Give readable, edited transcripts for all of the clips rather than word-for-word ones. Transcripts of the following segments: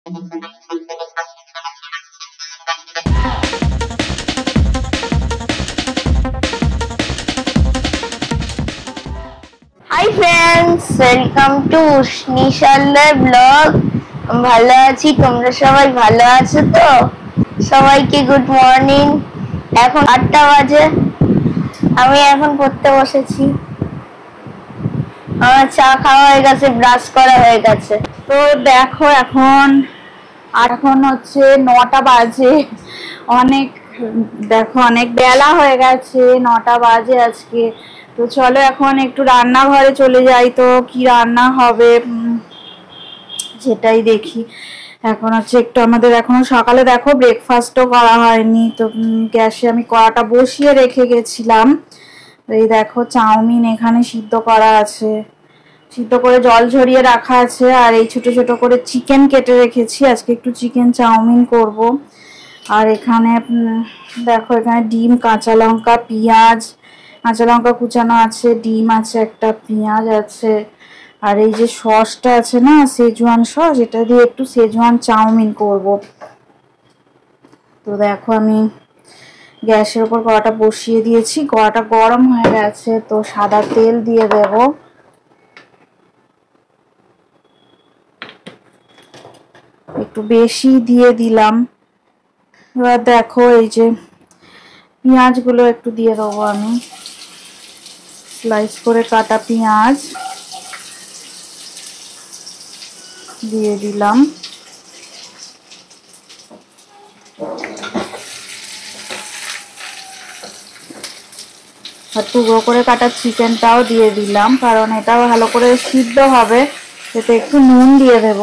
High friends, welcome to নিশাল্লার blog. ভালো আছি, তোমরা সবাই ভালো আছো তো? সবাইকে গুড মর্নিং। এখন 8টা বাজে, আমি এখন পড়তে বসেছি। আমার চা খাওয়া হয়ে গেছে, ব্রাশ করা হয়ে গেছে। তো দেখো এখন হচ্ছে 9টা বাজে। অনেক দেখো অনেক বেলা হয়ে গেছে, 9টা বাজে আজকে। তো চলো এখন একটু রান্নাঘরে চলে যাই, তো কি রান্না হবে সেটাই দেখি। এখন হচ্ছে একটু আমাদের এখনো সকালে দেখো ব্রেকফাস্টও করা হয়নি, তো গ্যাসে আমি কড়াটা বসিয়ে রেখে গেছিলাম। এই দেখো চাউমিন এখানে সিদ্ধ করা আছে, সিদ্ধ করে জল ঝরিয়ে রাখা আছে, আর এই ছোট ছোট করে চিকেন কেটে রেখেছি, আজকে একটু চিকেন চাউমিন করব। আর এখানে দেখো এখানে ডিম, কাঁচা লঙ্কা, পেঁয়াজ, কাঁচা লঙ্কা কুচানো আছে, ডিম আছে একটা, পেঁয়াজ আছে, আর এই যে সসটা আছে না, সেজওয়ান সস, এটা দিয়ে একটু সেজওয়ান চাউমিন করব। তো দেখো আমি গ্যাসের উপর কড়াটা বসিয়ে দিয়েছি, কড়াটা গরম হয়ে গেছে, তো সাদা তেল দিয়ে দেব। একটু বেশি দিয়ে দিলাম। এবার দেখো এই যে পেঁয়াজগুলো একটু দিয়ে দেবো আমি, স্লাইস করে কাটা পেঁয়াজ দিয়ে দিলাম। আর টুকরো করে কাটা চিকেনটাও দিয়ে দিলাম, কারণ এটা ভালো করে সিদ্ধ হবে, এতে একটু নুন দিয়ে দেব।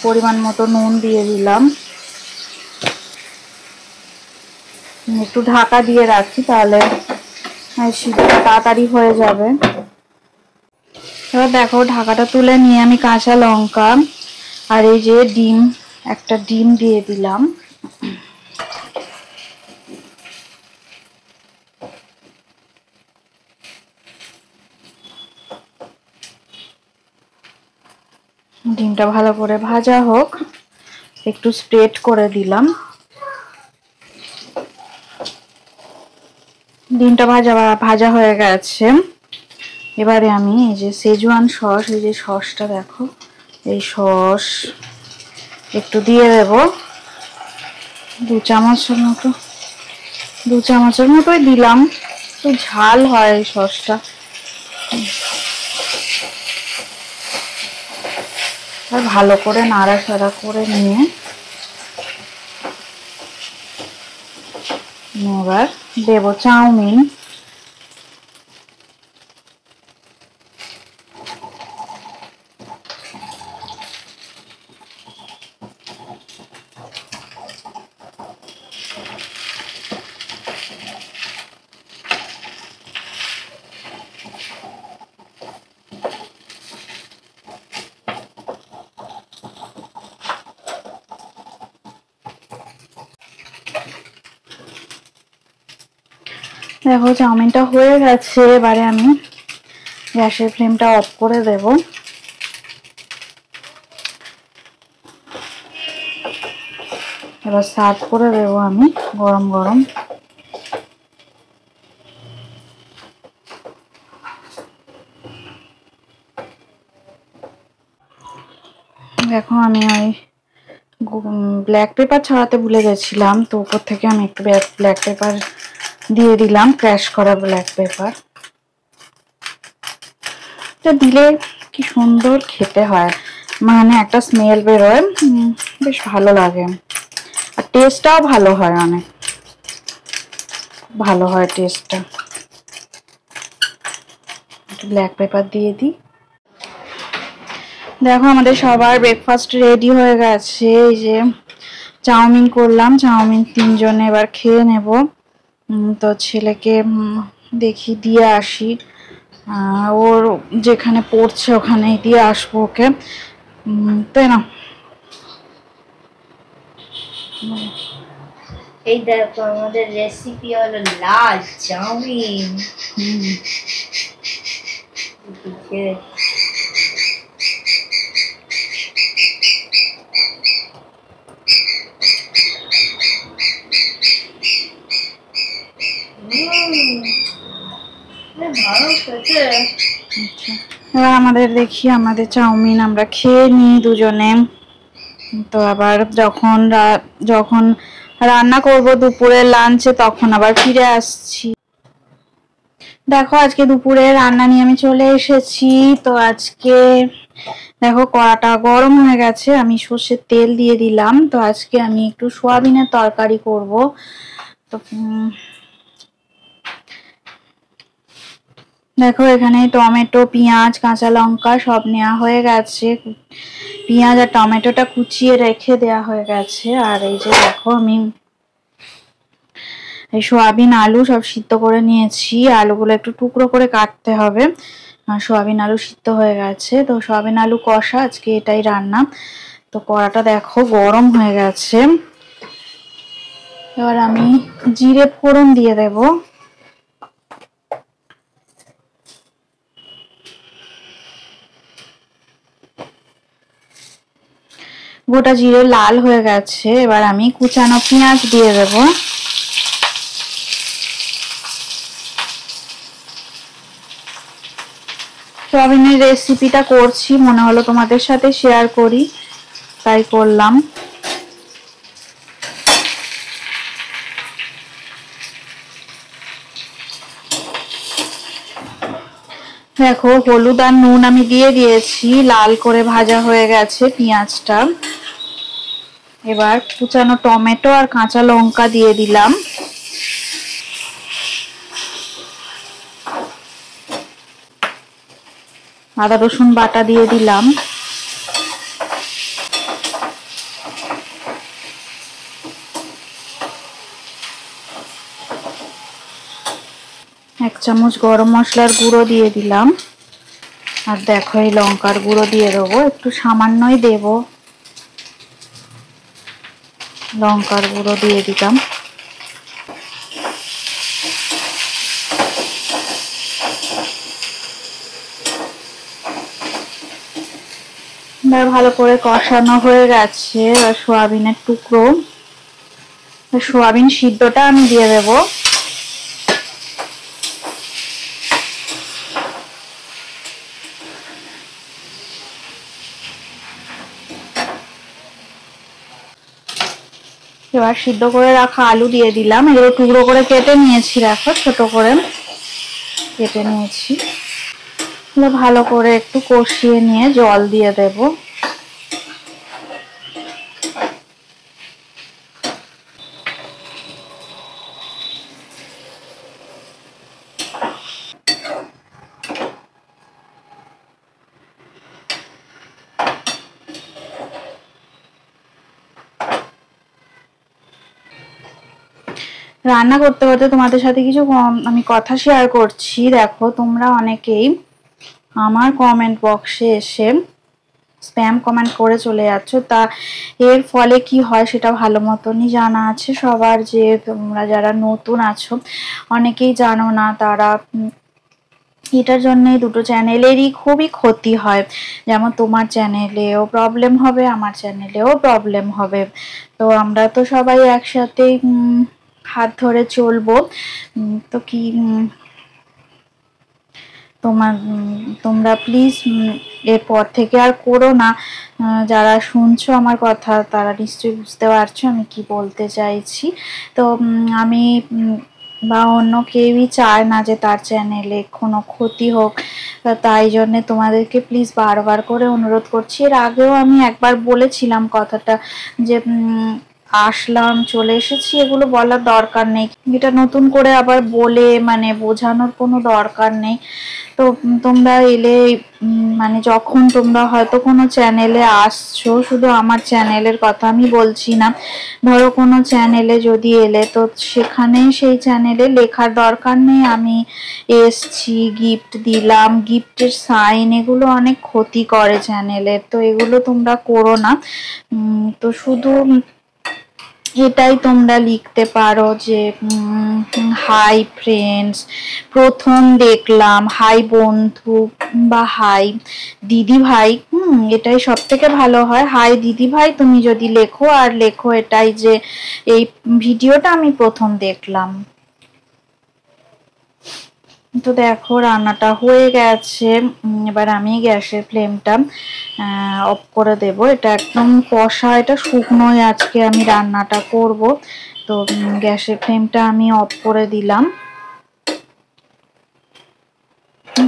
পরিমাণ মতো নুন দিয়ে দিলাম। একটু ঢাকা দিয়ে রাখি, তাহলে সিদ্ধটা তাড়াতাড়ি হয়ে যাবে। এবার দেখো ঢাকাটা তুলে নিয়ে আমি কাঁচা লঙ্কা আর এই যে ডিম, একটা ডিম দিয়ে দিলাম। ডিমটা ভালো করে ভাজা হোক, একটু স্প্রেড করে দিলাম। ডিমটা ভাজা হয়ে গেছে। এবারে আমি এই যে সেজওয়ান সস, এই যে সসটা দেখো, এই সস একটু দিয়ে দেব, 2 চামচের মতোই দিলাম। একটু ঝাল হয় এই সসটা। আর ভালো করে নাড়াচাড়া করে নিয়ে এবার দেব চাউমিন। দেখো চাউমিনটা হয়ে গেছে, এবারে আমি গ্যাসের ফ্লেমটা অফ করে দেব। এবার সার্ভ করে দেব আমি গরম গরম। দেখো আমি ওই ব্ল্যাক পেপার ছড়াতে ভুলে গেছিলাম, তো উপর থেকে আমি একটু ব্ল্যাক পেপার দিয়ে দিলাম, ক্র্যাশ করা ব্ল্যাক পেপার। এটা দিলে কি সুন্দর খেতে হয়, মানে একটা স্মেল বেরোয়, বেশ ভালো লাগে। আর টেস্টটাও ভালো হয়, অনেক ভালো হয় টেস্টটা। একটু ব্ল্যাক পেপার দিয়ে দিই। দেখো আমাদের সবার ব্রেকফাস্ট রেডি হয়ে গেছে। এই যে চাউমিন করলাম, চাউমিন 3 জনে এবার খেয়ে নেব। তো ছেলেকে দেখি দিয়ে আসি, ওর যেখানে পড়ছে ওখানেই দিয়ে আসবো ওকে, তাই না? এই দেখো আমাদের রেসিপি হলো লাল চাউমিন। এবার আমাদের দেখি আমাদের চাউমিন আমরা খেয়ে নিই দুজনে। তো আবার যখন রান্না করব দুপুরে লাঞ্চে তখন আবার ফিরে আসছি। দেখো আজকে দুপুরে রান্না নিয়ে আমি চলে এসেছি। তো আজকে দেখো কড়াটা গরম হয়ে গেছে, আমি সর্ষের তেল দিয়ে দিলাম। তো আজকে আমি একটু সয়াবিনের তরকারি করব। তো দেখো এখানে টমেটো, পেঁয়াজ, কাঁচা লঙ্কা সব নেওয়া হয়ে গেছে। পেঁয়াজ আর টমেটোটা কুচিয়ে রেখে দেওয়া হয়ে গেছে। আর এই যে দেখো আমি এই সয়াবিন আলু সব সিদ্ধ করে নিয়েছি। আলুগুলো একটু টুকরো করে কাটতে হবে। সয়াবিন আলু সিদ্ধ হয়ে গেছে। তো সয়াবিন আলু কষা আজকে এটাই রান্না। তো কড়াটা দেখো গরম হয়ে গেছে। এবার আমি জিরে ফোড়ন দিয়ে দেব। গোটা জিরে লাল হয়ে গেছে। এবার আমি কুচানো পেঁয়াজ দিয়ে দেব। সয়াবিনের রেসিপিটা করছি, মনে হলো তোমাদের সাথে শেয়ার করি, তাই করলাম। দেখো হলুদ আর নুন আমি দিয়ে দিয়েছি, লাল করে ভাজা হয়ে গেছে পেঁয়াজটা। এবার কুচানো টমেটো আর কাঁচা লঙ্কা দিয়ে দিলাম। আদা রসুন বাটা দিয়ে দিলাম। এক চামচ গরম মশলার গুঁড়ো দিয়ে দিলাম। আর দেখো এই লঙ্কার গুঁড়ো দিয়ে দেবো, একটু সামান্যই দেব। লঙ্কার গুঁড়ো দিয়ে দিলাম। ভালো করে কষানো হয়ে গেছে। আর সয়াবিনের টুকরো, সয়াবিন সিদ্ধটা আমি দিয়ে দেব। এবার সিদ্ধ করে রাখা আলু দিয়ে দিলাম। এগুলো টুকরো করে কেটে নিয়েছি, দেখো ছোট করে কেটে নিয়েছি। ভালো করে একটু কষিয়ে নিয়ে জল দিয়ে দেব। রান্না করতে করতে তোমাদের সাথে কিছু আমি কথা শেয়ার করছি। দেখো তোমরা অনেকেই আমার কমেন্ট বক্সে এসে স্প্যাম কমেন্ট করে চলে যাচ্ছ। তা এর ফলে কি হয় সেটা ভালো মতনই জানা আছে সবার, যে তোমরা যারা নতুন আছো অনেকেই জানো না। তারা এটার জন্য দুটো চ্যানেলেরই খুবই ক্ষতি হয়। যেমন তোমার চ্যানেলেও প্রবলেম হবে, আমার চ্যানেলেও প্রবলেম হবে। তো আমরা তো সবাই একসাথে হাত ধরে চলবো। তো কি তোমরা প্লিজ এরপর থেকে আর করো না। যারা শুনছো আমার কথা তারা নিশ্চয়ই বুঝতে পারছো আমি কি বলতে চাইছি। তো আমি বা অন্য কেউই চায় না যে তার চ্যানেলে কোনো ক্ষতি হোক। তাই জন্যে তোমাদেরকে প্লিজ বারবার করে অনুরোধ করছি। এর আগেও আমি একবার বলেছিলাম কথাটা, যে আসলাম চলে এসেছি, এগুলো বলার দরকার নেই। এটা নতুন করে আবার বলে মানে বোঝানোর কোনো দরকার নেই। তো তোমরা এলে মানে যখন তোমরা হয়তো কোনো চ্যানেলে আসছো, শুধু আমার চ্যানেলের কথা আমি বলছি না, ধরো কোনো চ্যানেলে যদি এলে তো সেখানে সেই চ্যানেলে লেখার দরকার নেই আমি এসছি, গিফট দিলাম, গিফটের সাইন, এগুলো অনেক ক্ষতি করে চ্যানেলের। তো এগুলো তোমরা করো না। তো শুধু এটাই তোমরা লিখতে পারো যে হাই ফ্রেন্ডস, প্রথম দেখলাম, হাই বন্ধু বা হাই দিদি ভাই। এটাই সব থেকে ভালো হয়। হাই দিদি ভাই তুমি যদি লেখো, আর লেখো এটাই যে এই ভিডিওটা আমি প্রথম দেখলাম। তো দেখো রান্নাটা হয়ে গেছে। এবার আমি গ্যাসের ফ্লেমটা অফ করে দেব। এটা একদম কষা, এটা শুকনোই আজকে আমি রান্নাটা করব। তো গ্যাসের ফ্লেমটা আমি অফ করে দিলাম।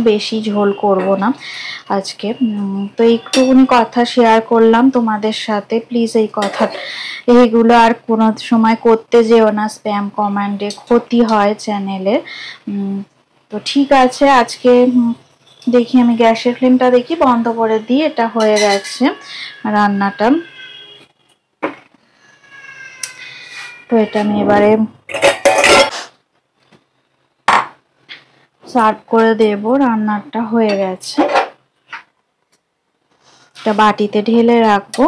বেশি ঝোল করব না আজকে। তো একটুখানি কথা শেয়ার করলাম তোমাদের সাথে। প্লিজ এইগুলো আর কোনো সময় করতে যেও না, স্প্যাম কমেন্টে ক্ষতি হয় চ্যানেলে। তো ঠিক আছে, আজকে দেখি আমি গ্যাসের ফ্লেমটা দেখি বন্ধ করে দিই। এটা হয়ে গেছে রান্নাটা। তো এটা আমি এবারে সার্ভ করে দেব। রান্নাটা হয়ে গেছে, এটা বাটিতে ঢেলে রাখবো।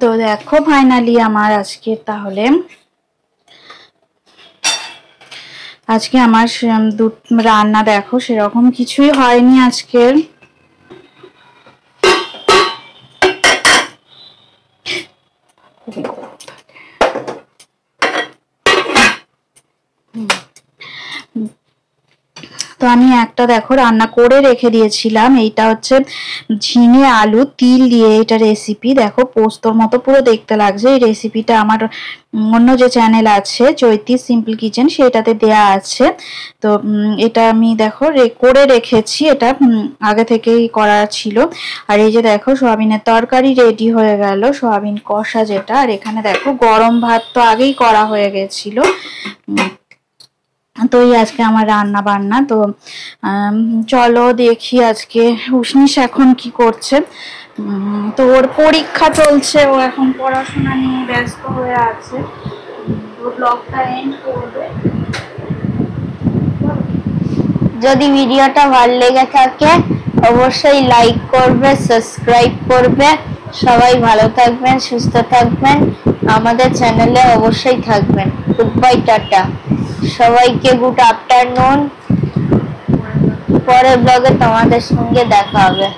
তো দেখো ফাইনালি আমার আজকে আমার রান্না দেখো সেরকম কিছুই হয়নি আজকের। তো আমি একটা দেখো রান্না করে রেখে দিয়েছিলাম। এইটা হচ্ছে ঝিঙে আলু তিল দিয়ে এটা রেসিপি। দেখো পোস্তর মতো পুরো দেখতে লাগছে। এই রেসিপিটা আমার অন্য যে চ্যানেল আছে চৈতি সিম্পল কিচেন, সেটাতে দেয়া আছে। তো এটা আমি দেখো করে রেখেছি, এটা আগে থেকেই করা ছিল। আর এই যে দেখো সোয়াবিনের তরকারি রেডি হয়ে গেল, সোয়াবিন কষা যেটা। আর এখানে দেখো গরম ভাত তো আগেই করা হয়ে গেছিল। তো এই আজকে আমার রান্না বান্না। তো চলো দেখি আজকে উষ্ণিস এখন কি করছে। তো ওর পরীক্ষা চলছে, ও এখন পড়াশোনা নিয়ে ব্যস্ত হয়ে আছে। তো ব্লগটা এন্ড করবে। যদি ভিডিওটা ভালো লেগে থাকে অবশ্যই লাইক করবে, সাবস্ক্রাইব করবে। সবাই ভালো থাকবেন, সুস্থ থাকবেন, আমাদের চ্যানেলে অবশ্যই থাকবেন। গুড বাই, টাটা সবাইকে, গুড আফটারনুন। পরের ব্লগে তোমাদের সঙ্গে দেখা হবে।